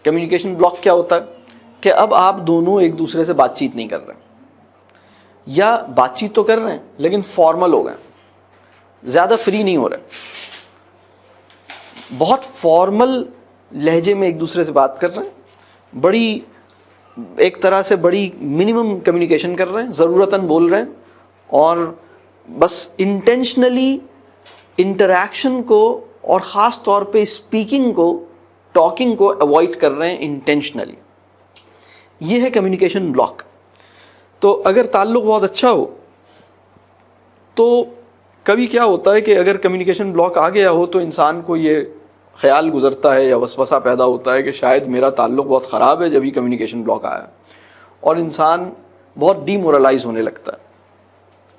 Communication block کیا ہوتا ہے کہ اب آپ دونوں ایک دوسرے سے بات چیت نہیں کر رہے، یا بات چیت تو کر رہے ہیں لیکن فارمل ہو گئے، زیادہ فری نہیں ہو رہے، بہت فارمل لہجے میں ایک دوسرے سے بات کر رہے ہیں، بڑی ایک طرح سے بڑی منیمم کمیونیکیشن کر رہے ہیں، ضرورتاً بول رہے ہیں، اور بس انٹینشنلی انٹریکشن کو اور خاص طور پہ اسپیکنگ کو، ٹاکنگ کو اوائڈ کر رہے ہیں انٹینشنلی. یہ ہے کمیونیکیشن بلاک. تو اگر تعلق بہت اچھا ہو تو کبھی کیا ہوتا ہے کہ اگر کمیونیکیشن بلاک آ گیا ہو تو انسان کو یہ خیال گزرتا ہے یا وسوسہ پیدا ہوتا ہے کہ شاید میرا تعلق بہت خراب ہے جب یہ کمیونیکیشن بلاک آیا، اور انسان بہت ڈی مورلائز ہونے لگتا ہے.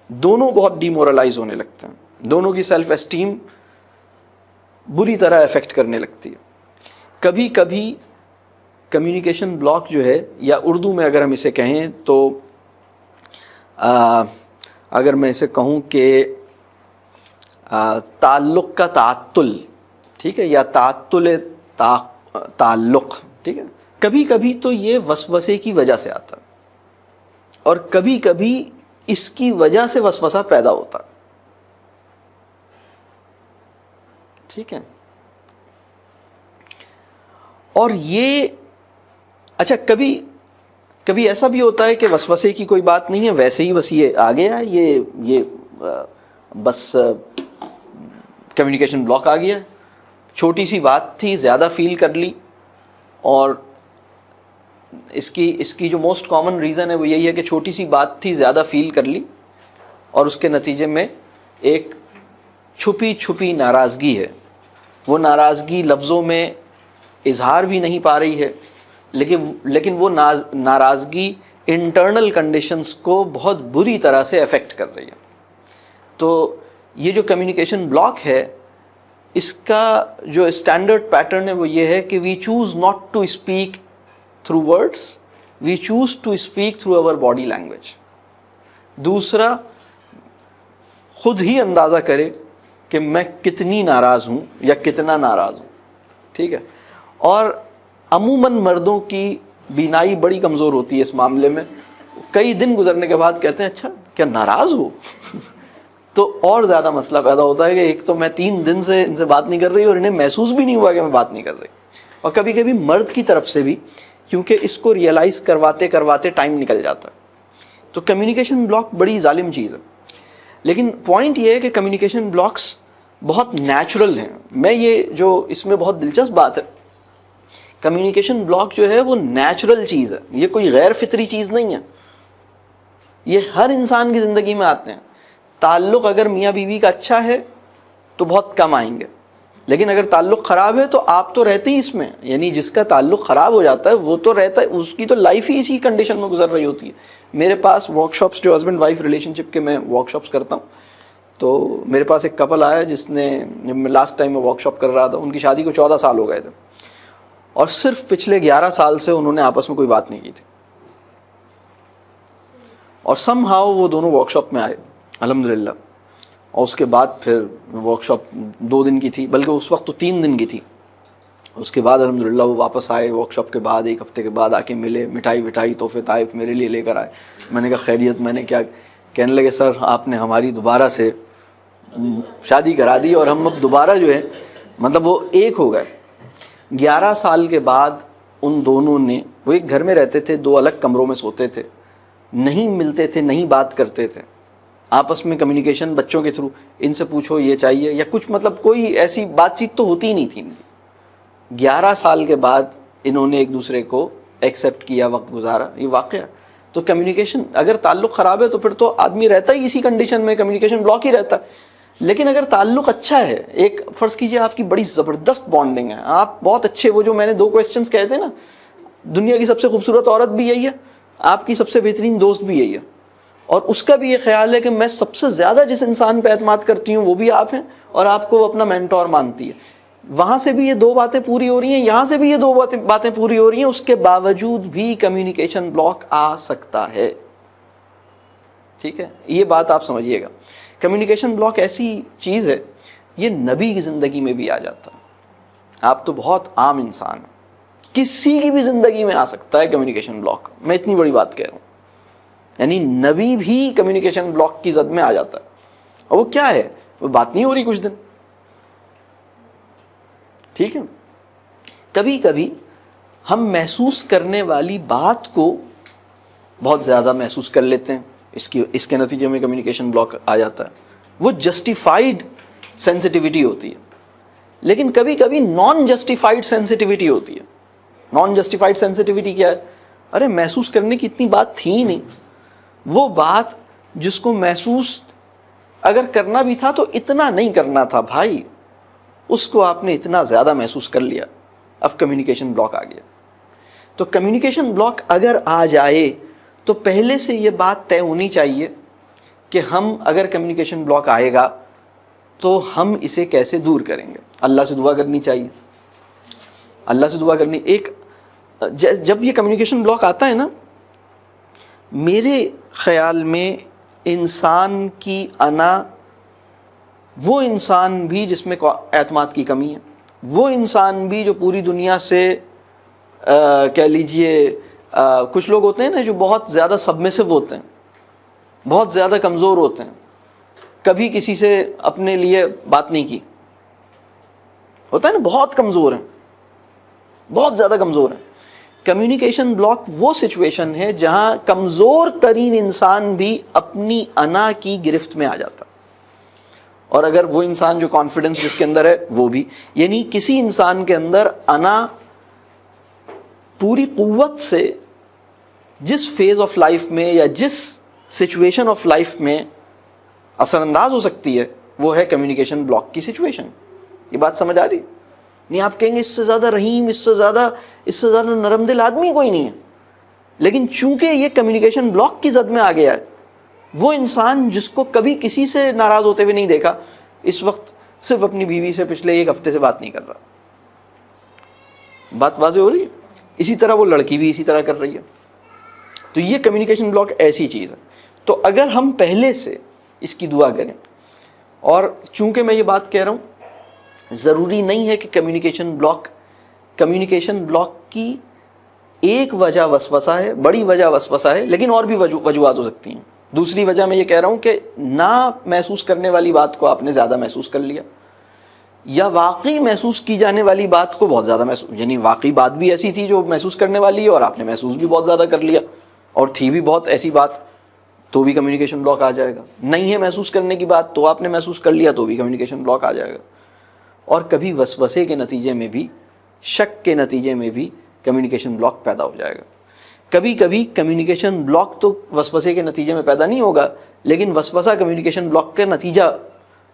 دونوں بہت ڈی مورلائز ہونے لگتے ہیں، دونوں کی سیلف اسٹیم بری طرح افیکٹ کرنے لگتی ہے. کبھی کبھی کمیونیکیشن بلاک جو ہے، یا اردو میں اگر ہم اسے کہیں تو اگر میں اسے کہوں کہ تعلق کا تعطل، ٹھیک ہے، یا تعطل تعلق، ٹھیک ہے، کبھی کبھی تو یہ وسوسے کی وجہ سے آتا ہے، اور کبھی کبھی اس کی وجہ سے وسوسہ پیدا ہوتا ہے. ٹھیک ہے. اور یہ اچھا کبھی ایسا بھی ہوتا ہے کہ وسوسے کی کوئی بات نہیں ہے، ویسے ہی بس یہ آ گیا، یہ بس کمیونیکیشن بلاک آ گیا، چھوٹی سی بات تھی زیادہ فیل کر لی. اور اس کی جو موسٹ کامن ریزن ہے وہ یہی ہے کہ چھوٹی سی بات تھی زیادہ فیل کر لی، اور اس کے نتیجے میں ایک چھپی ناراضگی ہے. وہ ناراضگی لفظوں میں اظہار بھی نہیں پا رہی ہے، لیکن وہ ناراضگی انٹرنل کنڈیشنز کو بہت بری طرح سے افیکٹ کر رہی ہے. تو یہ جو کمیونیکیشن بلاک ہے، اس کا جو اسٹینڈرڈ پیٹرن ہے وہ یہ ہے کہ we choose not to speak through words, we choose to speak through our body language. دوسرا خود ہی اندازہ کرے کہ میں کتنی ناراض ہوں یا کتنا ناراض ہوں. ٹھیک ہے. اور عموماً مردوں کی بینائی بڑی کمزور ہوتی ہے اس معاملے میں. کئی دن گزرنے کے بعد کہتے ہیں اچھا کیا ناراض ہو؟ تو اور زیادہ مسئلہ پیدا ہوتا ہے کہ ایک تو میں 3 دن سے ان سے بات نہیں کر رہی اور انہیں محسوس بھی نہیں ہوا کہ میں بات نہیں کر رہی. اور کبھی کبھی مرد کی طرف سے بھی، کیونکہ اس کو ریئلائز کرواتے کرواتے ٹائم نکل جاتا ہے. تو کمیونیکیشن بلاک بڑی ظالم چیز ہے. لیکن پوائنٹ یہ ہے کہ کمیونیکیشن بلاکس بہت نیچرل ہیں. میں یہ جو اس میں بہت دلچسپ بات ہے، کمیونیکیشن بلاک جو ہے وہ نیچرل چیز ہے، یہ کوئی غیر فطری چیز نہیں ہے. یہ ہر انسان کی زندگی میں آتے ہیں. تعلق اگر میاں بیوی کا اچھا ہے تو بہت کم آئیں گے، لیکن اگر تعلق خراب ہے تو آپ تو رہتے ہی اس میں، یعنی جس کا تعلق خراب ہو جاتا ہے وہ تو رہتا ہے، اس کی تو لائف ہی اسی کنڈیشن میں گزر رہی ہوتی ہے. میرے پاس ورک شاپس، جو ہسبینڈ وائف ریلیشن شپ کے میں ورک شاپس کرتا ہوں، تو میرے پاس ایک کپل آیا جس نے، جب میں لاسٹ ٹائم میں ورک شاپ کر رہا تھا، ان کی شادی کو 14 سال ہو گئے تھے، اور صرف پچھلے 11 سال سے انہوں نے آپس میں کوئی بات نہیں کی تھی. اور سم ہاؤ وہ دونوں ورک شاپ میں آئے الحمدللہ. اور اس کے بعد پھر ورک شاپ 2 دن کی تھی، بلکہ اس وقت تو 3 دن کی تھی. اس کے بعد الحمدللہ وہ واپس آئے ورک شاپ کے بعد، 1 ہفتے کے بعد آ کے ملے، مٹھائی وٹھائی تحفے تحائف میرے لیے لے کر آئے. میں نے کہا خیریت؟ میں نے کیا؟ کہنے لگے سر آپ نے ہماری دوبارہ سے شادی کرا دی، اور ہم اب دوبارہ جو ہے مطلب وہ ایک ہو گئے. 11 سال کے بعد ان دونوں نے، وہ ایک گھر میں رہتے تھے، 2 الگ کمروں میں سوتے تھے، نہیں ملتے تھے، نہیں بات کرتے تھے، آپس میں کمیونیکیشن بچوں کے تھرو، ان سے پوچھو یہ چاہیے یا کچھ، مطلب کوئی ایسی بات چیت تو ہوتی ہی نہیں تھی. 11 سال کے بعد انہوں نے ایک دوسرے کو ایکسیپٹ کیا، وقت گزارا. یہ واقعہ. تو کمیونیکیشن، اگر تعلق خراب ہے تو پھر تو آدمی رہتا ہی اسی کنڈیشن میں، کمیونیکیشن بلاک ہی رہتا ہے. لیکن اگر تعلق اچھا ہے، ایک فرض کیجئے آپ کی بڑی زبردست بانڈنگ ہے، آپ بہت اچھے، وہ جو میں نے 2 کویسچنز کہے تھے نا، دنیا کی سب سے خوبصورت عورت بھی یہی ہے، آپ کی سب سے بہترین دوست بھی یہی ہے، اور اس کا بھی یہ خیال ہے کہ میں سب سے زیادہ جس انسان پہ اعتماد کرتی ہوں وہ بھی آپ ہیں، اور آپ کو وہ اپنا مینٹور مانتی ہے. وہاں سے بھی یہ 2 باتیں پوری ہو رہی ہیں، یہاں سے بھی یہ 2 باتیں پوری ہو رہی ہیں، اس کے باوجود بھی کمیونیکیشن بلاک آ سکتا ہے. ٹھیک ہے، یہ بات آپ سمجھیے گا. کمیونیکیشن بلاک ایسی چیز ہے، یہ نبی کی زندگی میں بھی آ جاتا ہے. آپ تو بہت عام انسان ہیں، کسی کی بھی زندگی میں آ سکتا ہے کمیونیکیشن بلاک. میں اتنی بڑی بات کہہ رہا ہوں. یعنی نبی بھی کمیونیکیشن بلاک کی زد میں آ جاتا ہے. اور وہ کیا ہے؟ وہ بات نہیں ہو رہی کچھ دن. ٹھیک ہے. کبھی کبھی ہم محسوس کرنے والی بات کو بہت زیادہ محسوس کر لیتے ہیں, اس کے نتیجے میں کمیونیکیشن بلاک آ جاتا ہے. وہ جسٹیفائڈ سینسٹیوٹی ہوتی ہے. لیکن کبھی کبھی نان جسٹیفائڈ سینسٹیوٹی ہوتی ہے. نان جسٹیفائڈ سینسٹیوٹی کیا ہے؟ ارے محسوس کرنے کی اتنی بات تھی ہی نہیں. وہ بات جس کو محسوس اگر کرنا بھی تھا تو اتنا نہیں کرنا تھا بھائی, اس کو آپ نے اتنا زیادہ محسوس کر لیا, اب کمیونیکیشن بلاک آ گیا. تو کمیونیکیشن بلاک اگر آ جائے تو پہلے سے یہ بات طے ہونی چاہیے کہ ہم اگر کمیونیکیشن بلاک آئے گا تو ہم اسے کیسے دور کریں گے. اللہ سے دعا کرنی چاہیے, اللہ سے دعا کرنی. ایک جب یہ کمیونیکیشن بلاک آتا ہے نا, میرے خیال میں انسان کی انا, وہ انسان بھی جس میں اعتماد کی کمی ہے, وہ انسان بھی جو پوری دنیا سے کہہ لیجئے کچھ لوگ ہوتے ہیں نا جو بہت زیادہ سبمسو ہوتے ہیں, بہت زیادہ کمزور ہوتے ہیں, کبھی کسی سے اپنے لیے بات نہیں کی, ہوتا ہے نا, بہت کمزور ہیں, بہت زیادہ کمزور ہیں. کمیونیکیشن بلاک وہ سچویشن ہے جہاں کمزور ترین انسان بھی اپنی انا کی گرفت میں آ جاتا. اور اگر وہ انسان جو کانفیڈنس جس کے اندر ہے وہ بھی, یعنی کسی انسان کے اندر انا پوری قوت سے جس فیز آف لائف میں یا جس سچویشن آف لائف میں اثر انداز ہو سکتی ہے, وہ ہے کمیونیکیشن بلاک کی سچویشن. یہ بات سمجھ آ رہی؟ نہیں آپ کہیں گے اس سے زیادہ رحیم, اس سے زیادہ نرم دل آدمی کوئی نہیں ہے. لیکن چونکہ یہ کمیونیکیشن بلاک کی زد میں آ گیا ہے, وہ انسان جس کو کبھی کسی سے ناراض ہوتے ہوئے نہیں دیکھا, اس وقت صرف اپنی بیوی سے پچھلے 1 ہفتے سے بات نہیں کر رہا. بات واضح ہو رہی ہے؟ اسی طرح وہ لڑکی بھی اسی طرح کر رہی ہے. تو یہ کمیونیکیشن بلاک ایسی چیز ہے. تو اگر ہم پہلے سے اس کی دعا کریں, اور چونکہ میں یہ بات کہہ رہا ہوں, ضروری نہیں ہے کہ کمیونیکیشن بلاک کی ایک وجہ وسوسہ ہے, بڑی وجہ وسوسہ ہے, لیکن اور بھی وجوہات ہو سکتی ہیں. دوسری وجہ میں یہ کہہ رہا ہوں کہ نہ محسوس کرنے والی بات کو آپ نے زیادہ محسوس کر لیا, یا واقعی محسوس کی جانے والی بات کو بہت زیادہ محسوس, یعنی واقعی بات بھی ایسی تھی جو محسوس کرنے والی ہے اور آپ نے محسوس بھی بہت زیادہ کر لیا, اور تھی بھی بہت ایسی بات, تو بھی کمیونیکیشن بلاک آ جائے گا. نہیں ہے محسوس کرنے کی بات تو آپ نے محسوس کر لیا, تو بھی کمیونیکیشن بلاک آ جائے گا. اور کبھی وسوسے کے نتیجے میں بھی, شک کے نتیجے میں بھی کمیونیکیشن بلاک پیدا ہو جائے گا. کبھی کبھی کمیونیکیشن بلاک تو وسوسے کے نتیجے میں پیدا نہیں ہوگا, لیکن وسوسہ کمیونیکیشن بلاک کا نتیجہ,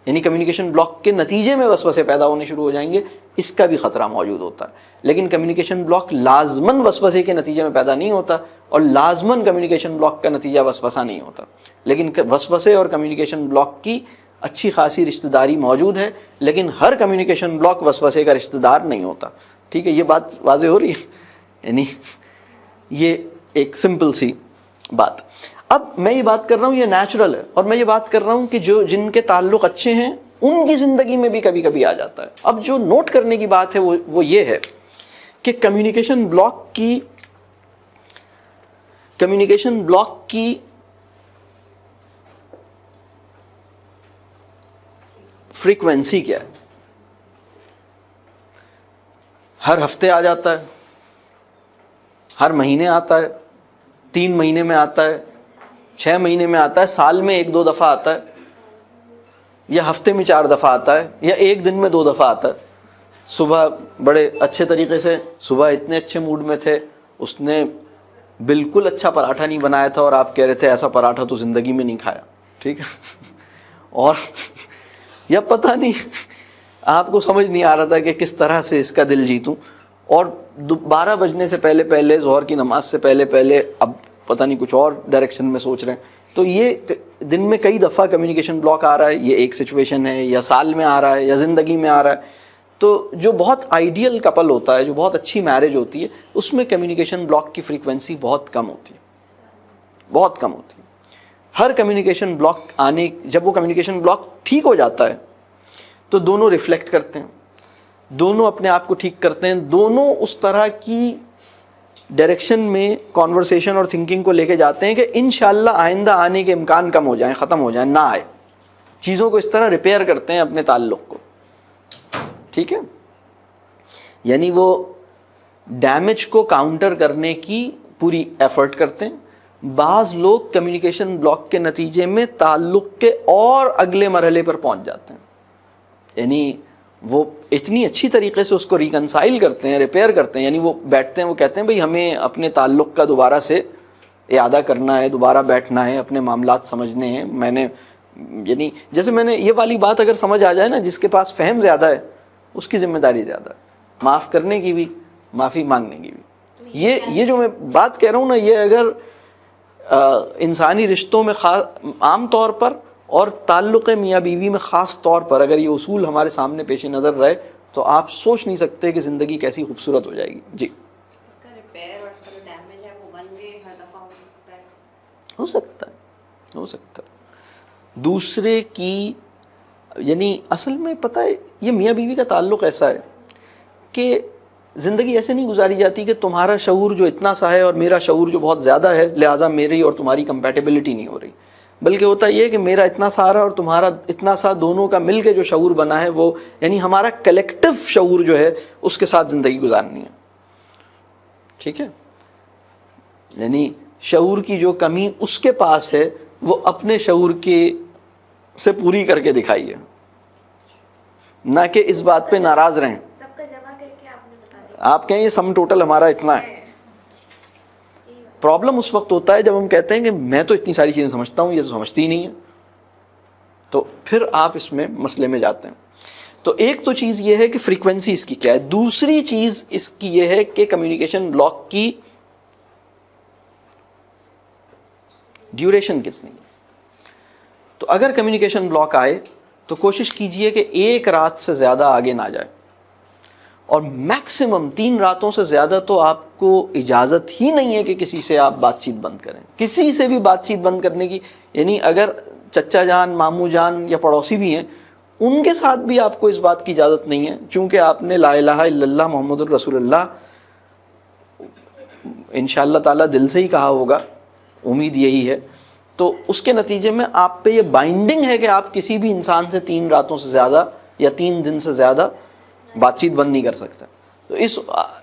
یعنی کمیونیکیشن بلاک کے نتیجے میں وسوسے پیدا ہونے شروع ہو جائیں گے, اس کا بھی خطرہ موجود ہوتا ہے. لیکن کمیونیکیشن بلاک لازماً وسوسے کے نتیجے میں پیدا نہیں ہوتا, اور لازماً کمیونیکیشن بلاک کا نتیجہ وسوسہ نہیں ہوتا. لیکن وسوسے اور کمیونیکیشن بلاک کی اچھی خاصی رشتہ داری موجود ہے, لیکن ہر کمیونیکیشن بلاک وسوسے کا رشتہ دار نہیں ہوتا. ٹھیک ہے, یہ بات واضح ہو رہی ہے؟ یعنی یہ ایک سمپل سی بات. اب میں یہ بات کر رہا ہوں یہ نیچرل ہے, اور میں یہ بات کر رہا ہوں کہ جن کے تعلق اچھے ہیں ان کی زندگی میں بھی کبھی کبھی آ جاتا ہے. اب جو نوٹ کرنے کی بات ہے وہ یہ ہے کہ کمیونیکیشن بلاک کی فریکوینسی کیا ہے. ہر ہفتے آ جاتا ہے, ہر مہینے آتا ہے, 3 مہینے میں آتا ہے, 6 مہینے میں آتا ہے, سال میں 1-2 دفعہ آتا ہے, یا ہفتے میں 4 دفعہ آتا ہے, یا ایک دن میں 2 دفعہ آتا ہے. صبح بڑے اچھے طریقے سے, صبح اتنے اچھے موڈ میں تھے, اس نے بالکل اچھا پراٹھا نہیں بنایا تھا, اور آپ کہہ رہے تھے ایسا پراٹھا تو زندگی میں نہیں کھایا. ٹھیک ہے, اور یا پتہ نہیں آپ کو سمجھ نہیں آ رہا تھا کہ کس طرح سے اس کا دل جیتوں, اور 12 بجنے سے پہلے ظہر کی نماز سے پہلے اب پتہ نہیں کچھ اور ڈائریکشن میں سوچ رہے ہیں. تو یہ دن میں کئی دفعہ کمیونیکیشن بلاک آ رہا ہے, یہ ایک سچویشن ہے, یا سال میں آ رہا ہے, یا زندگی میں آ رہا ہے. تو جو بہت آئیڈیل کپل ہوتا ہے, جو بہت اچھی میرج ہوتی ہے, اس میں کمیونیکیشن بلاک کی فریکوینسی بہت کم ہوتی ہے, بہت کم ہوتی ہے. ہر کمیونیکیشن بلاک جب وہ کمیونیکیشن بلاک ٹھیک ہو جاتا ہے تو دونوں ریفلیکٹ کرتے ہیں, دونوں اپنے آپ کو ٹھیک کرتے ہیں, دونوں اس طرح کی ڈائریکشن میں کانورسیشن اور تھنکنگ کو لے کے جاتے ہیں کہ انشاءاللہ آئندہ آنے کے امکان کم ہو جائیں, ختم ہو جائیں, نہ آئے. چیزوں کو اس طرح ریپیئر کرتے ہیں اپنے تعلق کو, ٹھیک ہے. یعنی وہ ڈیمیج کو کاؤنٹر کرنے کی پوری ایفرٹ کرتے ہیں. بعض لوگ کمیونیکیشن بلاک کے نتیجے میں تعلق کے اور اگلے مرحلے پر پہنچ جاتے ہیں, یعنی وہ اتنی اچھی طریقے سے اس کو ریکنسائل کرتے ہیں, ریپیئر کرتے ہیں. یعنی وہ بیٹھتے ہیں, وہ کہتے ہیں بھئی ہمیں اپنے تعلق کا دوبارہ سے اعادہ کرنا ہے, دوبارہ بیٹھنا ہے, اپنے معاملات سمجھنے ہیں. میں نے یعنی جیسے میں نے یہ والی بات اگر سمجھ آ جائے نا, جس کے پاس فہم زیادہ ہے اس کی ذمہ داری زیادہ ہے, معاف کرنے کی بھی, معافی مانگنے کی بھی. یہ جو میں بات کہہ رہا ہوں نا, یہ اگر انسانی رشتوں میں عام طور پر اور تعلق میاں بیوی میں خاص طور پر اگر یہ اصول ہمارے سامنے پیش نظر رہے تو آپ سوچ نہیں سکتے کہ زندگی کیسی خوبصورت ہو جائے گی. جی ہو سکتا ہے. دوسرے کی یعنی اصل میں پتہ ہے یہ میاں بیوی کا تعلق ایسا ہے کہ زندگی ایسے نہیں گزاری جاتی کہ تمہارا شعور جو اتنا سا ہے اور میرا شعور جو بہت زیادہ ہے لہٰذا میری اور تمہاری کمپیٹیبلٹی نہیں ہو رہی, بلکہ ہوتا یہ کہ میرا اتنا سارا اور تمہارا اتنا سا دونوں کا مل کے جو شعور بنا ہے وہ یعنی ہمارا کلیکٹیو شعور جو ہے اس کے ساتھ زندگی گزارنی ہے, ٹھیک ہے. یعنی شعور کی جو کمی اس کے پاس ہے وہ اپنے شعور کے سے پوری کر کے دکھائیے, نہ کہ اس بات پہ ناراض رہیں. آپ کہیں یہ سم ٹوٹل ہمارا اتنا ہے. پرابلم اس وقت ہوتا ہے جب ہم کہتے ہیں کہ میں تو اتنی ساری چیزیں سمجھتا ہوں, یہ تو سمجھتی ہی نہیں ہے, تو پھر آپ اس میں مسئلے میں جاتے ہیں. تو ایک تو چیز یہ ہے کہ فریکوینسی اس کی کیا ہے. دوسری چیز اس کی یہ ہے کہ کمیونیکیشن بلاک کی ڈیوریشن کتنی ہے. تو اگر کمیونیکیشن بلاک آئے تو کوشش کیجئے کہ ایک رات سے زیادہ آگے نہ جائے, اور میکسیمم 3 راتوں سے زیادہ تو آپ کو اجازت ہی نہیں ہے کہ کسی سے آپ بات چیت بند کریں, کسی سے بھی بات چیت بند کرنے کی. یعنی اگر چچا جان, ماموں جان یا پڑوسی بھی ہیں ان کے ساتھ بھی آپ کو اس بات کی اجازت نہیں ہے, چونکہ آپ نے لا الہ الا اللہ محمد الرسول اللہ انشاءاللہ تعالیٰ دل سے ہی کہا ہوگا, امید یہی ہے. تو اس کے نتیجے میں آپ پہ یہ بائنڈنگ ہے کہ آپ کسی بھی انسان سے 3 راتوں سے زیادہ یا 3 دن سے زیادہ بات چیت بند نہیں کر سکتے. تو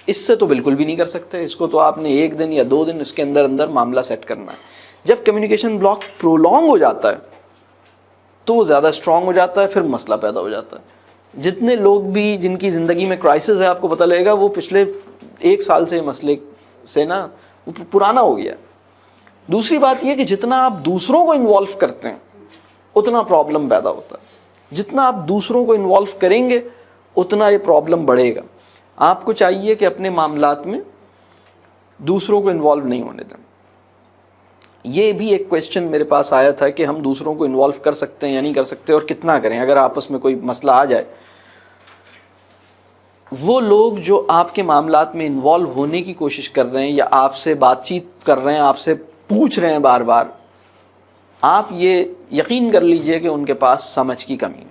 اس سے تو بالکل بھی نہیں کر سکتے. اس کو تو آپ نے 1 دن یا 2 دن اس کے اندر معاملہ سیٹ کرنا ہے. جب کمیونیکیشن بلاک پرولونگ ہو جاتا ہے تو وہ زیادہ اسٹرانگ ہو جاتا ہے, پھر مسئلہ پیدا ہو جاتا ہے. جتنے لوگ بھی جن کی زندگی میں کرائسس ہے آپ کو پتہ لگے گا وہ پچھلے 1 سال سے مسئلے سے نا پرانا ہو گیا. دوسری بات یہ کہ جتنا آپ دوسروں کو انوالو کرتے ہیں اتنا پرابلم پیدا ہوتا ہے. جتنا آپ دوسروں کو انوالو کریں گے اتنا یہ پرابلم بڑھے گا. آپ کو چاہیے کہ اپنے معاملات میں دوسروں کو انوالو نہیں ہونے دیں. یہ بھی ایک کویسچن میرے پاس آیا تھا کہ ہم دوسروں کو انوالو کر سکتے ہیں یا نہیں کر سکتے, اور کتنا کریں اگر آپس میں کوئی مسئلہ آ جائے. وہ لوگ جو آپ کے معاملات میں انوالو ہونے کی کوشش کر رہے ہیں یا آپ سے بات چیت کر رہے ہیں, آپ سے پوچھ رہے ہیں بار بار, آپ یہ یقین کر لیجئے کہ ان کے پاس سمجھ کی کمی ہے.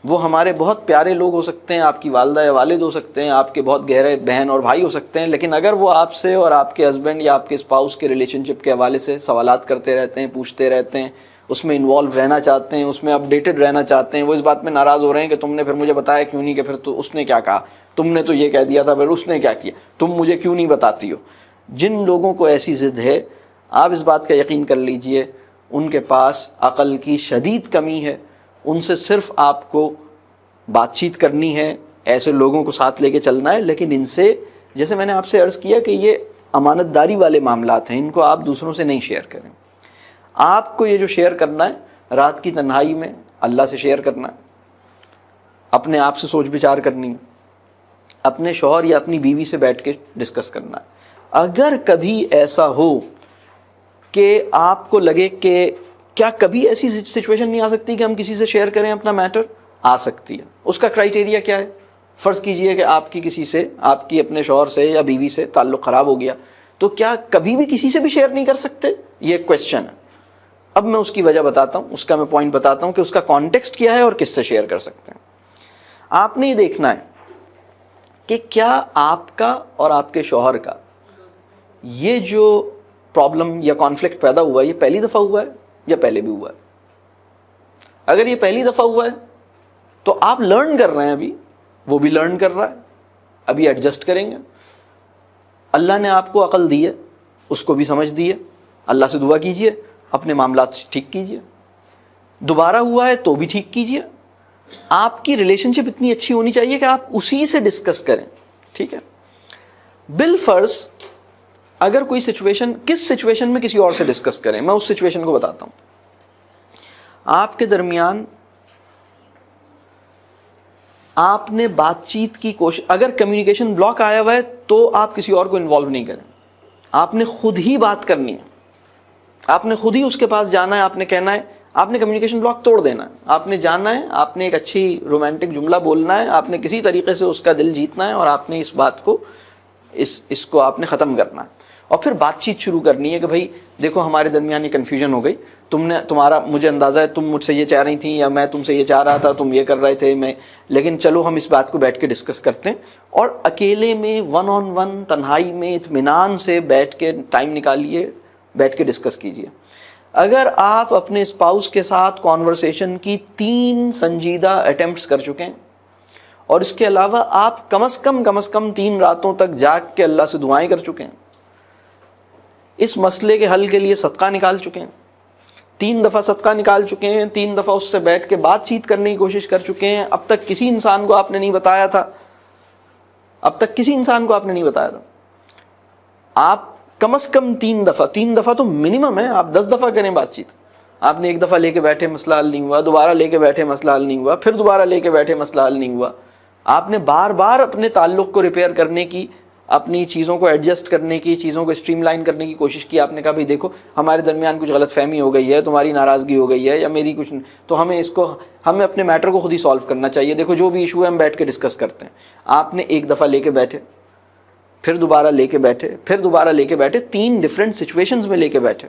وہ ہمارے بہت پیارے لوگ ہو سکتے ہیں, آپ کی والدہ یا والد ہو سکتے ہیں, آپ کے بہت گہرے بہن اور بھائی ہو سکتے ہیں, لیکن اگر وہ آپ سے اور آپ کے ہسبینڈ یا آپ کے اسپاؤس کے ریلیشن شپ کے حوالے سے سوالات کرتے رہتے ہیں, پوچھتے رہتے ہیں, اس میں انوالو رہنا چاہتے ہیں, اس میں اپڈیٹڈ رہنا چاہتے ہیں, وہ اس بات میں ناراض ہو رہے ہیں کہ تم نے پھر مجھے بتایا کیوں نہیں, کہ پھر تو اس نے کیا کہا, تم نے تو یہ کہہ دیا تھا, پھر اس نے کیا کیا, تم مجھے کیوں نہیں بتاتی ہو. جن لوگوں کو ایسی ضد ہے آپ اس بات کا یقین کر لیجئے ان کے پاس عقل کی شدید کمی ہے. ان سے صرف آپ کو بات چیت کرنی ہے, ایسے لوگوں کو ساتھ لے کے چلنا ہے, لیکن ان سے جیسے میں نے آپ سے عرض کیا کہ یہ امانت داری والے معاملات ہیں, ان کو آپ دوسروں سے نہیں شیئر کریں. آپ کو یہ جو شیئر کرنا ہے رات کی تنہائی میں اللہ سے شیئر کرنا ہے, اپنے آپ سے سوچ بچار کرنی ہے, اپنے شوہر یا اپنی بیوی سے بیٹھ کے ڈسکس کرنا ہے. اگر کبھی ایسا ہو کہ آپ کو لگے کہ کیا کبھی ایسی سچویشن نہیں آ سکتی کہ ہم کسی سے شیئر کریں اپنا میٹر, آ سکتی ہے. اس کا کرائٹیریا کیا ہے؟ فرض کیجئے کہ آپ کی کسی سے, آپ کی اپنے شوہر سے یا بیوی سے تعلق خراب ہو گیا, تو کیا کبھی بھی کسی سے بھی شیئر نہیں کر سکتے؟ یہ ایک کویسچن ہے. اب میں اس کی وجہ بتاتا ہوں, اس کا میں پوائنٹ بتاتا ہوں کہ اس کا کانٹیکسٹ کیا ہے اور کس سے شیئر کر سکتے ہیں. آپ نے یہ دیکھنا ہے کہ کیا آپ کا اور آپ کے شوہر کا یہ جو پرابلم یا کانفلکٹ پیدا ہوا ہے یہ پہلی دفعہ ہوا ہے یا پہلے بھی ہوا ہے؟ اگر یہ پہلی دفعہ ہوا ہے تو آپ لرن کر رہے ہیں ابھی، وہ بھی لرن کر رہا ہے، ابھی ایڈجسٹ کریں گے. اللہ نے آپ کو عقل دی ہے، اس کو بھی سمجھ دی ہے، اللہ سے دعا کیجئے اپنے معاملات ٹھیک کیجئے. دوبارہ ہوا ہے تو بھی ٹھیک کیجئے. آپ کی ریلیشن شپ اتنی اچھی ہونی چاہیے کہ آپ اسی سے ڈسکس کریں. ٹھیک ہے، بالفرض اگر کوئی سچویشن، کس سچویشن میں کسی اور سے ڈسکس کریں، میں اس سچویشن کو بتاتا ہوں. آپ کے درمیان آپ نے بات چیت کی کوشش، اگر کمیونیکیشن بلاک آیا ہوا ہے تو آپ کسی اور کو انوالو نہیں کریں. آپ نے خود ہی بات کرنی ہے، آپ نے خود ہی اس کے پاس جانا ہے، آپ نے کہنا ہے، آپ نے کمیونیکیشن بلاک توڑ دینا ہے، آپ نے جانا ہے، آپ نے ایک اچھی رومانٹک جملہ بولنا ہے، آپ نے کسی طریقے سے اس کا دل جیتنا ہے اور آپ نے اس بات کو اس کو آپ نے ختم کرنا ہے. اور پھر بات چیت شروع کرنی ہے کہ بھائی دیکھو ہمارے درمیان یہ کنفیوژن ہو گئی، تمہارا مجھے اندازہ ہے تم مجھ سے یہ چاہ رہی تھیں یا میں تم سے یہ چاہ رہا تھا، تم یہ کر رہے تھے، لیکن چلو ہم اس بات کو بیٹھ کے ڈسکس کرتے ہیں. اور اکیلے میں ون آن ون تنہائی میں اطمینان سے بیٹھ کے ٹائم نکالیے، بیٹھ کے ڈسکس کیجیے. اگر آپ اپنے اسپاؤس کے ساتھ کانورسیشن کی 3 سنجیدہ اٹیمپٹس کر چکے ہیں اور اس کے علاوہ آپ کم از کم 3 راتوں تک جاگ کے اللہ سے دعائیں کر چکے ہیں، اس مسئلے کے حل کے لیے صدقہ نکال چکے ہیں، 3 دفعہ صدقہ نکال چکے ہیں، 3 دفعہ اس سے بیٹھ کے بات چیت کرنے کی کوشش کر چکے ہیں، اب تک کسی انسان کو آپ نے نہیں بتایا تھا، آپ کم از کم 3 دفعہ تو منیمم ہے، آپ 10 دفعہ کریں بات چیت. آپ نے ایک دفعہ لے کے بیٹھے مسئلہ حل نہیں ہوا، دوبارہ لے کے بیٹھے مسئلہ حل نہیں ہوا، پھر دوبارہ لے کے بیٹھے مسئلہ حل نہیں ہوا. آپ نے بار بار اپنے تعلق کو ریپیئر کرنے کی، اپنی چیزوں کو ایڈجسٹ کرنے کی، چیزوں کو اسٹریم لائن کرنے کی کوشش کی. آپ نے کہا بھائی دیکھو ہمارے درمیان کچھ غلط فہمی ہو گئی ہے، تمہاری ناراضگی ہو گئی ہے یا میری کچھ، تو ہمیں اپنے میٹر کو خود ہی سالو کرنا چاہیے. دیکھو جو بھی ایشو ہے ہم بیٹھ کے ڈسکس کرتے ہیں. آپ نے ایک دفعہ لے کے بیٹھے، پھر دوبارہ لے کے بیٹھے، پھر دوبارہ لے کے بیٹھے، 3 ڈفرینٹ سچویشنز میں لے کے بیٹھے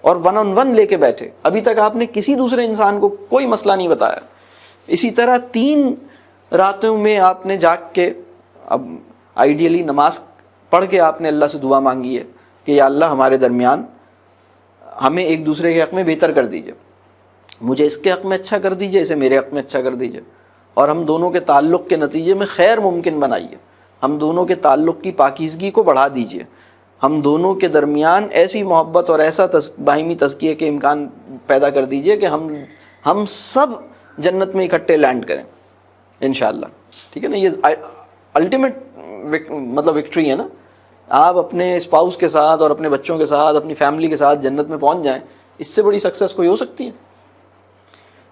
اور ون آن ون لے کے بیٹھے. ابھی تک آپ نے کسی دوسرے انسان کو کوئی مسئلہ نہیں بتایا. اسی طرح 3 راتوں میں آپ نے جاگ کے، اب آئیڈیلی نماز پڑھ کے آپ نے اللہ سے دعا مانگی ہے کہ یا اللہ ہمارے درمیان ہمیں ایک دوسرے کے حق میں بہتر کر دیجئے، مجھے اس کے حق میں اچھا کر دیجئے، اسے میرے حق میں اچھا کر دیجئے، اور ہم دونوں کے تعلق کے نتیجے میں خیر ممکن بنائیے، ہم دونوں کے تعلق کی پاکیزگی کو بڑھا دیجئے، ہم دونوں کے درمیان ایسی محبت اور ایسا باہمی تزکیے کے امکان پیدا کر دیجئے کہ ہم سب جنت میں اکٹھے لینڈ کریں انشاءاللہ. ٹھیک ہے نا، یہ الٹیمیٹ مطلب وکٹری ہے نا. آپ اپنے اسپاؤس کے ساتھ اور اپنے بچوں کے ساتھ، اپنی فیملی کے ساتھ جنت میں پہنچ جائیں، اس سے بڑی سکسیس کوئی ہو سکتی ہے؟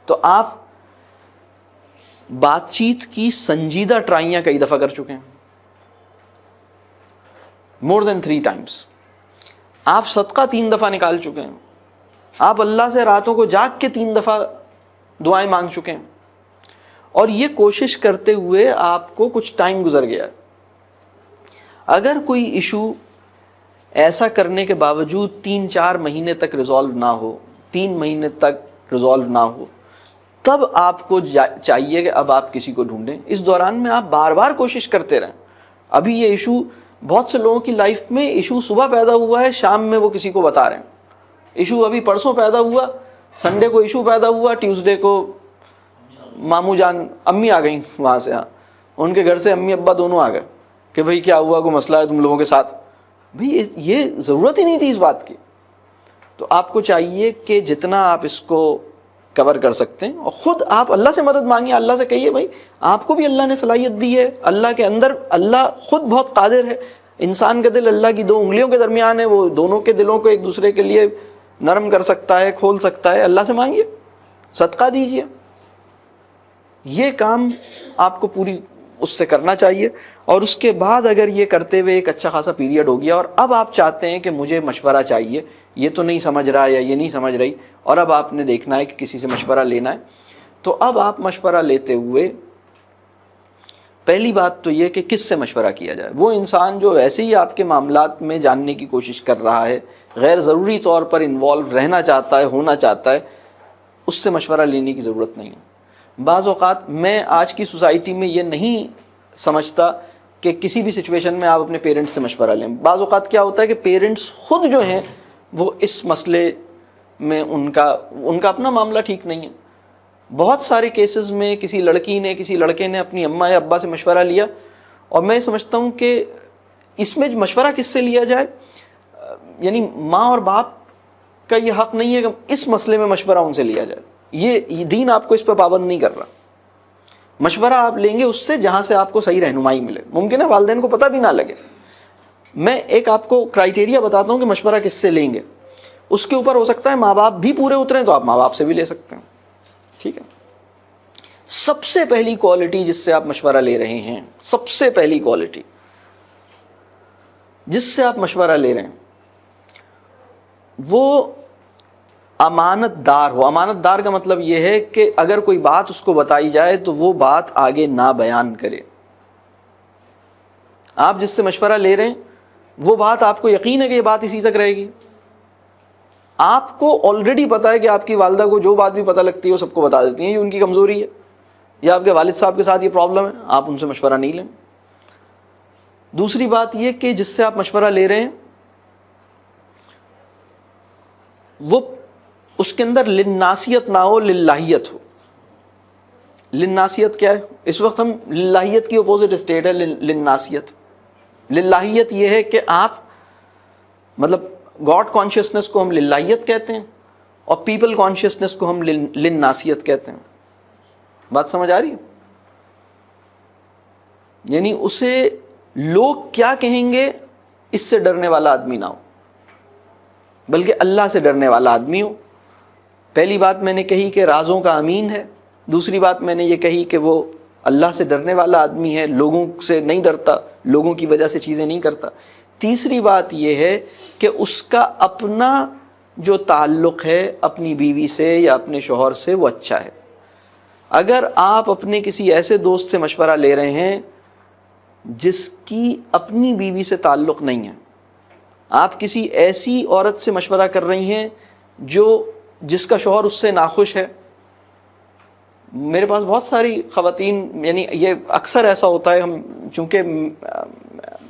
تو آپ بات چیت کی سنجیدہ ٹرائیاں کئی دفعہ کر چکے ہیں، مور دین 3 times. آپ صدقہ 3 دفعہ نکال چکے ہیں، آپ اللہ سے راتوں کو جاگ کے 3 دفعہ دعائیں مانگ چکے ہیں، اور یہ کوشش کرتے ہوئے آپ کو کچھ ٹائم گزر گیا ہے. اگر کوئی ایشو ایسا کرنے کے باوجود 3-4 مہینے تک ریزالو نہ ہو، 3 مہینے تک ریزالو نہ ہو، تب آپ کو چاہیے کہ اب آپ کسی کو ڈھونڈیں. اس دوران میں آپ بار بار کوشش کرتے رہیں. ابھی یہ ایشو بہت سے لوگوں کی لائف میں، ایشو صبح پیدا ہوا ہے، شام میں وہ کسی کو بتا رہے ہیں. ایشو ابھی پرسوں پیدا ہوا، سنڈے کو ایشو پیدا ہوا، ٹیوزڈے کو ماموں جان، امی آ گئیں وہاں سے، ان کے گھر سے امی ابا دونوں آ گئے کہ بھئی کیا ہوا، کوئی مسئلہ ہے تم لوگوں کے ساتھ. بھئی یہ ضرورت ہی نہیں تھی اس بات کی. تو آپ کو چاہیے کہ جتنا آپ اس کو کور کر سکتے ہیں، اور خود آپ اللہ سے مدد مانگیے. اللہ سے کہیے بھائی آپ کو بھی اللہ نے صلاحیت دی ہے، اللہ کے اندر اللہ خود بہت قادر ہے. انسان کا دل اللہ کی 2 انگلیوں کے درمیان ہے، وہ دونوں کے دلوں کو ایک دوسرے کے لیے نرم کر سکتا ہے، کھول سکتا ہے. اللہ سے مانگیے، صدقہ دیجیے. یہ کام آپ کو پوری اس سے کرنا چاہیے. اور اس کے بعد اگر یہ کرتے ہوئے ایک اچھا خاصا پیریڈ ہو گیا اور اب آپ چاہتے ہیں کہ مجھے مشورہ چاہیے، یہ تو نہیں سمجھ رہا یا یہ نہیں سمجھ رہی، اور اب آپ نے دیکھنا ہے کہ کسی سے مشورہ لینا ہے، تو اب آپ مشورہ لیتے ہوئے پہلی بات تو یہ کہ کس سے مشورہ کیا جائے. وہ انسان جو ایسے ہی آپ کے معاملات میں جاننے کی کوشش کر رہا ہے، غیر ضروری طور پر انوالو رہنا چاہتا ہے، ہونا چاہتا ہے، اس سے مشورہ لینے کی ضرورت نہیں ہے. بعض اوقات میں آج کی سوسائٹی میں یہ نہیں سمجھتا کہ کسی بھی سچویشن میں آپ اپنے پیرنٹس سے مشورہ لیں. بعض اوقات کیا ہوتا ہے کہ پیرنٹس خود جو ہیں وہ اس مسئلے میں ان کا اپنا معاملہ ٹھیک نہیں ہے. بہت سارے کیسز میں کسی لڑکی نے کسی لڑکے نے اپنی اماں یا ابا سے مشورہ لیا, اور میں سمجھتا ہوں کہ اس میں مشورہ کس سے لیا جائے, یعنی ماں اور باپ کا یہ حق نہیں ہے کہ اس مسئلے میں مشورہ ان سے لیا جائے. یہ دین آپ کو اس پہ پابند نہیں کر رہا. مشورہ آپ لیں گے اس سے جہاں سے آپ کو صحیح رہنمائی ملے. ممکن ہے والدین کو پتہ بھی نہ لگے. میں ایک آپ کو کرائٹیریا بتاتا ہوں کہ مشورہ کس سے لیں گے, اس کے اوپر ہو سکتا ہے ماں باپ بھی پورے اتریں تو آپ ماں باپ سے بھی لے سکتے ہیں. ٹھیک ہے. سب سے پہلی کوالٹی جس سے آپ مشورہ لے رہے ہیں, سب سے پہلی کوالٹی جس سے آپ مشورہ لے رہے ہیں وہ امانت دار ہو. امانت دار کا مطلب یہ ہے کہ اگر کوئی بات اس کو بتائی جائے تو وہ بات آگے نہ بیان کرے. آپ جس سے مشورہ لے رہے ہیں وہ بات آپ کو یقین ہے کہ یہ بات اسی تک رہے گی. آپ کو آلریڈی پتا ہے کہ آپ کی والدہ کو جو بات بھی پتہ لگتی ہے وہ سب کو بتا دیتی ہیں, یہ ان کی کمزوری ہے, یا آپ کے والد صاحب کے ساتھ یہ پرابلم ہے, آپ ان سے مشورہ نہیں لیں. دوسری بات یہ کہ جس سے آپ مشورہ لے رہے ہیں وہ اس کے اندر للناسیت نہ ہو, للہیت ہو. للناسیت کیا ہے؟ اس وقت ہم للہیت کی اپوزٹ اسٹیٹ ہے للناسیت. للہیت یہ ہے کہ آپ مطلب گاڈ کانشیسنس کو ہم للہیت کہتے ہیں اور پیپل کانشیسنس کو ہم للناسیت کہتے ہیں. بات سمجھ آ رہی ہے؟ یعنی اسے لوگ کیا کہیں گے اس سے ڈرنے والا آدمی نہ ہو, بلکہ اللہ سے ڈرنے والا آدمی ہو. پہلی بات میں نے کہی کہ رازوں کا امین ہے. دوسری بات میں نے یہ کہی کہ وہ اللہ سے ڈرنے والا آدمی ہے, لوگوں سے نہیں ڈرتا, لوگوں کی وجہ سے چیزیں نہیں کرتا. تیسری بات یہ ہے کہ اس کا اپنا جو تعلق ہے اپنی بیوی سے یا اپنے شوہر سے وہ اچھا ہے. اگر آپ اپنے کسی ایسے دوست سے مشورہ لے رہے ہیں جس کی اپنی بیوی سے تعلق نہیں ہے, آپ کسی ایسی عورت سے مشورہ کر رہی ہیں جس کا شوہر اس سے ناخوش ہے. میرے پاس بہت ساری خواتین, یعنی یہ اکثر ایسا ہوتا ہے, ہم چونکہ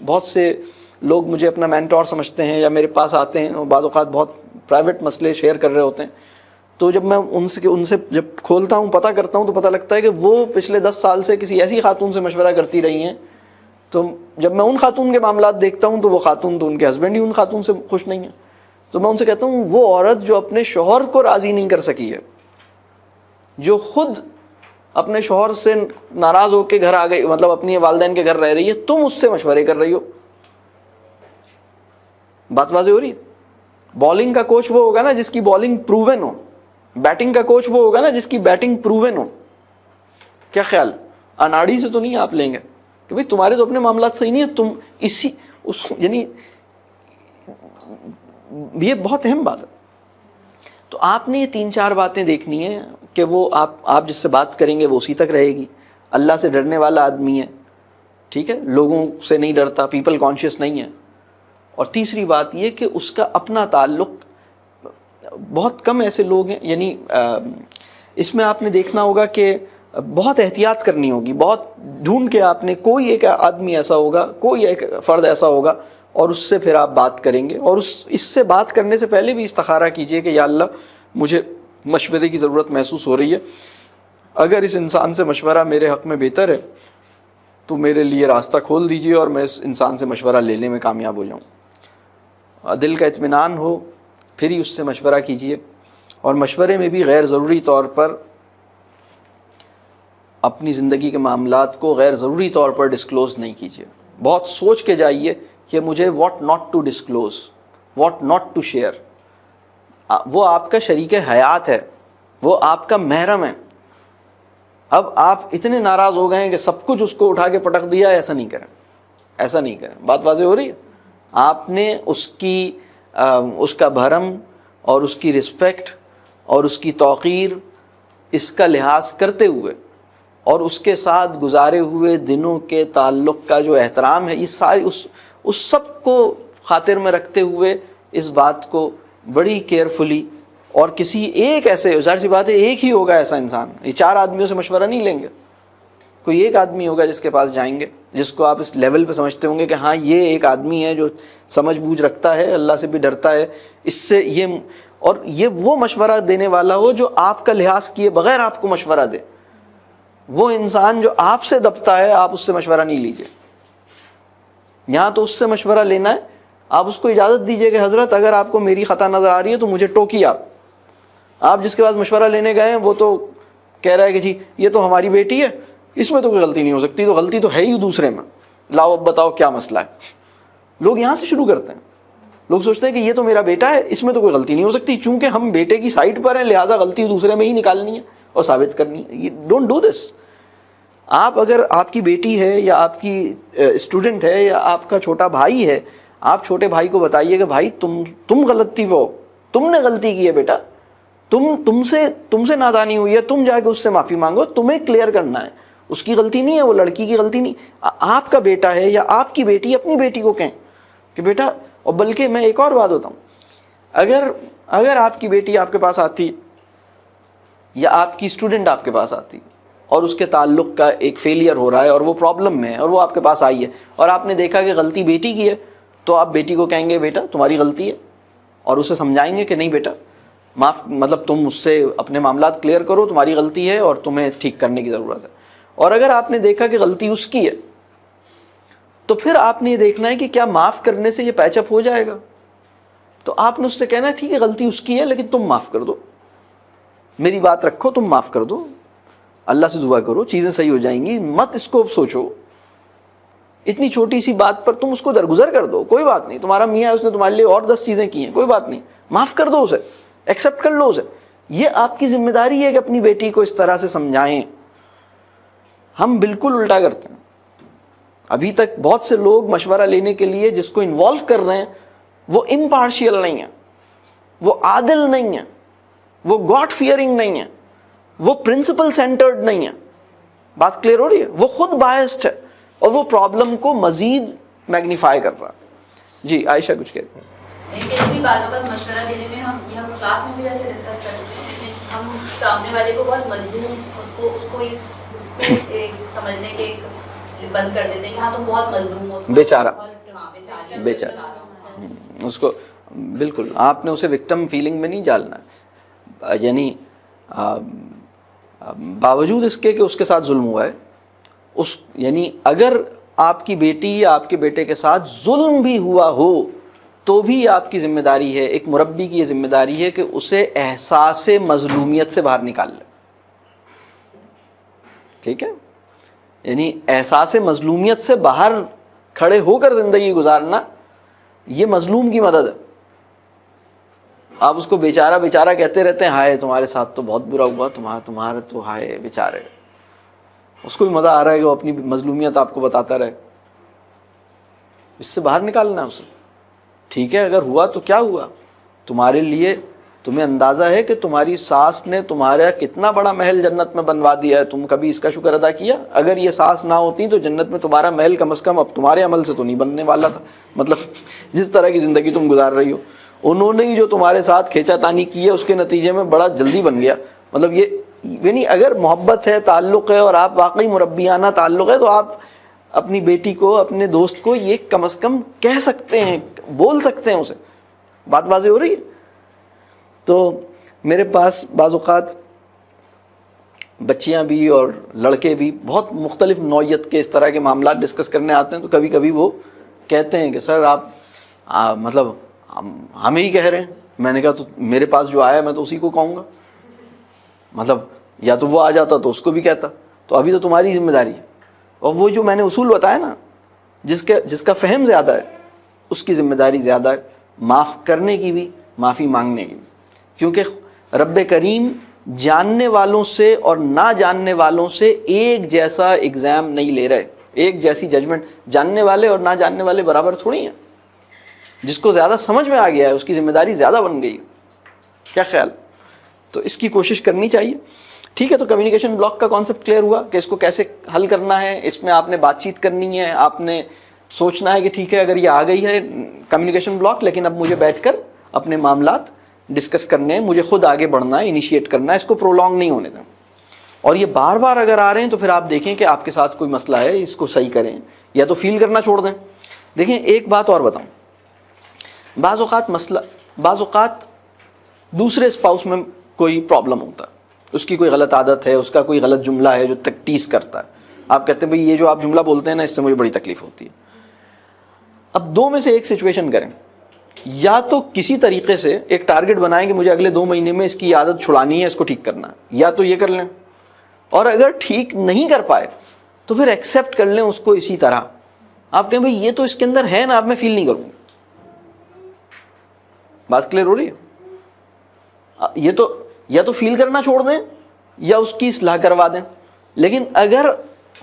بہت سے لوگ مجھے اپنا مینٹور سمجھتے ہیں یا میرے پاس آتے ہیں اور بعض اوقات بہت پرائیویٹ مسئلے شیئر کر رہے ہوتے ہیں, تو جب میں ان سے جب کھولتا ہوں, پتہ کرتا ہوں, تو پتہ لگتا ہے کہ وہ پچھلے 10 سال سے کسی ایسی خاتون سے مشورہ کرتی رہی ہیں. تو جب میں ان خاتون کے معاملات دیکھتا ہوں تو وہ خاتون, تو ان کے ہسبینڈ ہی ان خاتون سے خوش نہیں ہیں. تو میں ان سے کہتا ہوں وہ عورت جو اپنے شوہر کو راضی نہیں کر سکی ہے, جو خود اپنے شوہر سے ناراض ہو کے گھر آ گئی, مطلب اپنی والدین کے گھر رہ رہی ہے, تم اس سے مشورے کر رہی ہو. بات واضح ہو رہی ہے؟ بالنگ کا کوچ وہ ہوگا نا جس کی بالنگ پروون ہو, بیٹنگ کا کوچ وہ ہوگا نا جس کی بیٹنگ پروون ہو. کیا خیال, اناڑی سے تو نہیں آپ لیں گے کہ بھئی تمہارے تو اپنے معاملات صحیح نہیں ہے, تم یعنی یہ بہت اہم بات ہے. تو آپ نے یہ 3-4 باتیں دیکھنی ہیں کہ وہ آپ جس سے بات کریں گے وہ اسی تک رہے گی. اللہ سے ڈرنے والا آدمی ہے, ٹھیک ہے, لوگوں سے نہیں ڈرتا, پیپل کانشیس نہیں ہے. اور تیسری بات یہ کہ اس کا اپنا تعلق, بہت کم ایسے لوگ ہیں, یعنی اس میں آپ نے دیکھنا ہوگا کہ بہت احتیاط کرنی ہوگی, بہت ڈھونڈ کے آپ نے کوئی ایک آدمی ایسا ہوگا, کوئی ایک فرد ایسا ہوگا, اور اس سے پھر آپ بات کریں گے. اور اس سے بات کرنے سے پہلے بھی استخارہ کیجئے کہ یا اللہ مجھے مشورے کی ضرورت محسوس ہو رہی ہے, اگر اس انسان سے مشورہ میرے حق میں بہتر ہے تو میرے لیے راستہ کھول دیجئے اور میں اس انسان سے مشورہ لینے میں کامیاب ہو جاؤں. دل کا اطمینان ہو پھر ہی اس سے مشورہ کیجئے. اور مشورے میں بھی غیر ضروری طور پر اپنی زندگی کے معاملات کو غیر ضروری طور پر ڈسکلوز نہیں کیجیے. بہت سوچ کے جائیے کہ مجھے what not to disclose, what not to share. وہ آپ کا شریک حیات ہے, وہ آپ کا محرم ہے. اب آپ اتنے ناراض ہو گئے ہیں کہ سب کچھ اس کو اٹھا کے پٹک دیا, ایسا نہیں کریں, ایسا نہیں کریں. بات واضح ہو رہی ہے؟ آپ نے اس کا بھرم اور اس کی رسپیکٹ اور اس کی توقیر, اس کا لحاظ کرتے ہوئے اور اس کے ساتھ گزارے ہوئے دنوں کے تعلق کا جو احترام ہے, یہ ساری اس سب کو خاطر میں رکھتے ہوئے اس بات کو بڑی کیئرفلی, اور کسی ایک ایسے, ظاہر سی بات ہے ایک ہی ہوگا ایسا انسان, یہ 4 آدمیوں سے مشورہ نہیں لیں گے, کوئی ایک آدمی ہوگا جس کے پاس جائیں گے, جس کو آپ اس لیول پہ سمجھتے ہوں گے کہ ہاں یہ ایک آدمی ہے جو سمجھ بوجھ رکھتا ہے, اللہ سے بھی ڈرتا ہے, اس سے یہ, اور یہ وہ مشورہ دینے والا ہو جو آپ کا لحاظ کیے بغیر آپ کو مشورہ دے. وہ انسان جو آپ سے دبتا ہے, آپ اس سے مشورہ نہیں لیجیے. یہاں تو اس سے مشورہ لینا ہے, آپ اس کو اجازت دیجیے کہ حضرت اگر آپ کو میری خطا نظر آ رہی ہے تو مجھے ٹوکیے. آپ جس کے پاس مشورہ لینے گئے ہیں وہ تو کہہ رہا ہے کہ جی یہ تو ہماری بیٹی ہے, اس میں تو کوئی غلطی نہیں ہو سکتی, تو غلطی تو ہے ہی دوسرے میں, لاؤ اب بتاؤ کیا مسئلہ ہے. لوگ یہاں سے شروع کرتے ہیں. لوگ سوچتے ہیں کہ یہ تو میرا بیٹا ہے, اس میں تو کوئی غلطی نہیں ہو سکتی, چونکہ ہم بیٹے کی سائڈ پر ہیں لہٰذا غلطی دوسرے میں ہی نکالنی ہے اور ثابت کرنی ہے. Don't do this. آپ اگر آپ کی بیٹی ہے یا آپ کی اسٹوڈنٹ ہے یا آپ کا چھوٹا بھائی ہے, آپ چھوٹے بھائی کو بتائیے کہ بھائی تم غلط تھی, وہ تم نے غلطی کی ہے بیٹا, تم سے نادانی ہوئی ہے, تم جا کے اس سے معافی مانگو, تمہیں کلیئر کرنا ہے, اس کی غلطی نہیں ہے, وہ لڑکی کی غلطی نہیں. آپ کا بیٹا ہے یا آپ کی بیٹی اپنی بیٹی کو کہیں کہ بیٹا, اور بلکہ میں ایک اور بات بتاؤں, اگر آپ کی بیٹی آپ کے پاس آتی یا آپ کی اسٹوڈنٹ آپ کے پاس آتی اور اس کے تعلق کا ایک فیلئر ہو رہا ہے اور وہ پرابلم میں ہے اور وہ آپ کے پاس آئی ہے اور آپ نے دیکھا کہ غلطی بیٹی کی ہے, تو آپ بیٹی کو کہیں گے بیٹا تمہاری غلطی ہے, اور اسے سمجھائیں گے کہ نہیں بیٹا معاف, مطلب تم اس سے اپنے معاملات کلیئر کرو, تمہاری غلطی ہے اور تمہیں ٹھیک کرنے کی ضرورت ہے. اور اگر آپ نے دیکھا کہ غلطی اس کی ہے تو پھر آپ نے یہ دیکھنا ہے کہ کیا معاف کرنے سے یہ پیچ اپ ہو جائے گا. تو آپ نے اس سے کہنا ہے ٹھیک ہے غلطی اس کی ہے لیکن تم معاف کر دو, میری بات رکھو, تم معاف کر دو, اللہ سے دعا کرو, چیزیں صحیح ہو جائیں گی, مت اس کو سوچو, اتنی چھوٹی سی بات پر تم اس کو درگزر کر دو, کوئی بات نہیں, تمہارا میاں اس نے تمہارے لیے اور 10 چیزیں کی ہیں, کوئی بات نہیں, معاف کر دو اسے, ایکسیپٹ کر لو اسے. یہ آپ کی ذمہ داری ہے کہ اپنی بیٹی کو اس طرح سے سمجھائیں. ہم بالکل الٹا کرتے ہیں. ابھی تک بہت سے لوگ مشورہ لینے کے لیے جس کو انوالو کر رہے ہیں وہ امپارشیل نہیں ہے, وہ عادل نہیں ہے, وہ گاڈ فیئرنگ نہیں ہے, وہ پرنسپل سینٹرڈ نہیں ہے. بات کلیئر ہو رہی ہے؟ وہ خود بائسڈ ہے اور وہ پرابلم کو مزید میگنیفائی کر رہا ہے. جی عائشہ کچھ کہتے ہیں. مشورہ دینے میں ہم کلاس میں بھی ویسے ڈسکس کرتے ہیں, ہم سامنے والے کو بہت مظلوم اس کو سمجھنے کے بند کر دیتے ہیں کہ ہاں تم بہت مظلوم ہو, بیچارہ اس کو بالکل آپ نے اسے وکٹم فیلنگ میں نہیں ڈالنا. یعنی باوجود اس کے کہ اس کے ساتھ ظلم ہوا ہے, یعنی اگر آپ کی بیٹی یا آپ کے بیٹے کے ساتھ ظلم بھی ہوا ہو تو بھی آپ کی ذمہ داری ہے, ایک مربی کی یہ ذمہ داری ہے کہ اسے احساس مظلومیت سے باہر نکال لے. ٹھیک ہے, یعنی احساس مظلومیت سے باہر کھڑے ہو کر زندگی گزارنا یہ مظلوم کی مدد ہے. آپ اس کو بیچارہ بیچارہ کہتے رہتے ہیں, ہائے تمہارے ساتھ تو بہت برا ہوا, تمہارے تو ہائے بیچارے. اس کو بھی مزہ آ رہا ہے کہ وہ اپنی مظلومیت آپ کو بتاتا رہے. اس سے باہر نکالنا ہے اسے. ٹھیک ہے اگر ہوا تو کیا ہوا, تمہارے لیے تمہیں اندازہ ہے کہ تمہاری ساس نے تمہارا کتنا بڑا محل جنت میں بنوا دیا ہے, تم کبھی اس کا شکر ادا کیا؟ اگر یہ ساس نہ ہوتی تو جنت میں تمہارا محل کم از کم اب تمہارے عمل سے تو نہیں بننے والا تھا. مطلب جس طرح کی زندگی تم گزار رہی ہو, انہوں نے ہی جو تمہارے ساتھ کھینچا تانی کی ہے اس کے نتیجے میں بڑا جلدی بن گیا. مطلب یہ یعنی اگر محبت ہے, تعلق ہے اور آپ واقعی مربیانہ تعلق ہے تو آپ اپنی بیٹی کو, اپنے دوست کو یہ کم از کم کہہ سکتے ہیں, بول سکتے ہیں اسے. بات واضح ہو رہی ہے؟ تو میرے پاس بعض اوقات بچیاں بھی اور لڑکے بھی بہت مختلف نوعیت کے اس طرح کے معاملات ڈسکس کرنے آتے ہیں, تو کبھی کبھی وہ کہتے ہیں کہ سر آپ مطلب ہمیں ہی کہہ رہے ہیں. میں نے کہا تو میرے پاس جو آیا میں تو اسی کو کہوں گا, مطلب یا تو وہ آ جاتا تو اس کو بھی کہتا, تو ابھی تو تمہاری ذمہ داری ہے. اور وہ جو میں نے اصول بتایا نا, جس کا فہم زیادہ ہے اس کی ذمہ داری زیادہ ہے, معاف کرنے کی بھی معافی مانگنے کی بھی. کیونکہ رب کریم جاننے والوں سے اور نہ جاننے والوں سے ایک جیسا ایگزام نہیں لے رہے, ایک جیسی ججمنٹ. جاننے والے اور نہ جاننے والے برابر تھوڑی ہیں. جس کو زیادہ سمجھ میں آ گیا ہے اس کی ذمہ داری زیادہ بن گئی. کیا خیال؟ تو اس کی کوشش کرنی چاہیے. ٹھیک ہے, تو کمیونیکیشن بلاک کا کانسیپٹ کلیئر ہوا کہ اس کو کیسے حل کرنا ہے. اس میں آپ نے بات چیت کرنی ہے, آپ نے سوچنا ہے کہ ٹھیک ہے اگر یہ آ گئی ہے کمیونیکیشن بلاک, لیکن اب مجھے بیٹھ کر اپنے معاملات ڈسکس کرنے ہیں, مجھے خود آگے بڑھنا ہے, انیشیٹ کرنا ہے, اس کو پرولونگ نہیں ہونے دیں. اور یہ بار بار اگر آ رہے ہیں تو پھر آپ دیکھیں کہ آپ کے ساتھ کوئی مسئلہ ہے, اس کو صحیح کریں یا تو فیل کرنا چھوڑ دیں. دیکھیں ایک بات اور بتاؤں, بعض اوقات دوسرے اسپاؤس میں کوئی پرابلم ہوتا ہے, اس کی کوئی غلط عادت ہے, اس کا کوئی غلط جملہ ہے جو تکٹیز کرتا ہے, آپ کہتے ہیں بھئی یہ جو آپ جملہ بولتے ہیں نا اس سے مجھے بڑی تکلیف ہوتی ہے. اب دو میں سے ایک سچویشن کریں, یا تو کسی طریقے سے ایک ٹارگٹ بنائیں کہ مجھے اگلے 2 مہینے میں اس کی عادت چھڑانی ہے, اس کو ٹھیک کرنا ہے, یا تو یہ کر لیں. اور اگر ٹھیک نہیں کر پائے تو پھر ایکسیپٹ کر لیں اس کو اسی طرح. آپ کہیں بھئی یہ تو اس کے اندر ہے نا, اب میں فیل نہیں کروں. بات کلیئر ہو رہی ہے؟ یہ تو یا تو فیل کرنا چھوڑ دیں یا اس کی اصلاح کروا دیں. لیکن اگر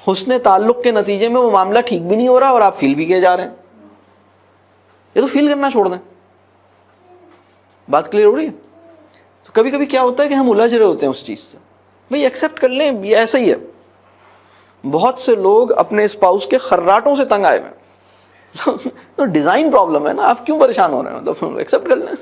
حسن تعلق کے نتیجے میں وہ معاملہ ٹھیک بھی نہیں ہو رہا اور آپ فیل بھی کیے جا رہے ہیں, یہ تو فیل کرنا چھوڑ دیں. بات کلیئر ہو رہی ہے؟ تو کبھی کبھی کیا ہوتا ہے کہ ہم الجھ رہے ہوتے ہیں اس چیز سے, بھئی ایکسیپٹ کر لیں یہ ایسا ہی ہے. بہت سے لوگ اپنے اسپاؤس کے خراٹوں سے تنگ آئے ہوئے ہیں. تو ڈیزائن پرابلم ہے نا, آپ کیوں پریشان ہو رہے ہیں, مطلب ایکسیپٹ کر لیں.